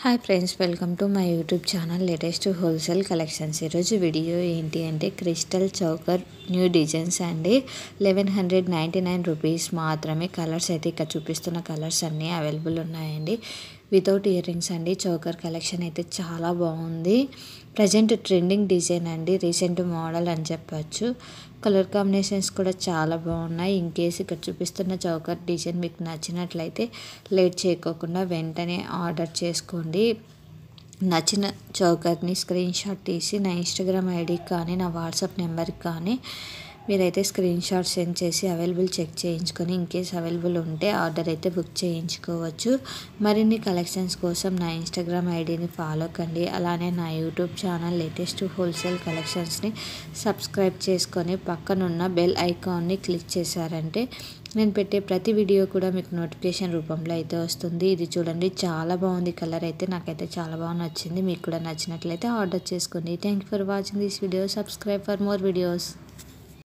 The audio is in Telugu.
Hi friends, welcome to my YouTube channel latest wholesale collections. ఈరోజు వీడియో ఏంటి అంటే క్రిస్టల్ చౌకర్ న్యూ డిజైన్స్ అండి. 1199 రూపీస్ మాత్రమే. కలర్స్ అయితే ఇక్కడ చూపిస్తున్న కలర్స్ అన్నీ అవైలబుల్ ఉన్నాయండి. వితౌట్ ఇయర్ రింగ్స్ అండి. చౌకర్ కలెక్షన్ అయితే చాలా బాగుంది. ప్రజెంట్ ట్రెండింగ్ డిజైన్ అండి, రీసెంట్ మోడల్ అని చెప్పచ్చు. కలర్ కాంబినేషన్స్ కూడా చాలా బాగున్నాయి. ఇన్ కేస్ ఇక్కడ చూపిస్తున్న చౌకర్ డిజైన్ మీకు నచ్చినట్లయితే లేట్ చేయకోకుండా వెంటనే ఆర్డర్ చేసుకోండి. నచ్చిన చౌకర్ని స్క్రీన్ షాట్ తీసి నా ఇన్స్టాగ్రామ్ ఐడికి కానీ నా వాట్సాప్ నెంబర్కి కానీ మీరైతే స్క్రీన్ షాట్ సెండ్ చేసి అవైలబుల్ చెక్ చేయించుకొని ఇన్ కేస్ అవైలబుల్ ఉంటే ఆర్డర్ అయితే బుక్ చేయించుకోవచ్చు. మరిన్ని కలెక్షన్స్ కోసం నా ఇన్స్టాగ్రామ్ ఐడిని ఫాలో కండి. అలానే నా యూట్యూబ్ ఛానల్ లేటెస్ట్ హోల్సేల్ కలెక్షన్స్ని సబ్స్క్రైబ్ చేసుకొని పక్కనున్న బెల్ ఐకాన్ని క్లిక్ చేశారంటే నేను పెట్టే ప్రతి వీడియో కూడా మీకు నోటిఫికేషన్ రూపంలో అయితే వస్తుంది. ఇది చూడండి, చాలా బాగుంది. కలర్ అయితే నాకైతే చాలా బాగా నచ్చింది. మీకు కూడా నచ్చినట్లయితే ఆర్డర్ చేసుకోండి. Thank you for watching this video. Subscribe for more videos.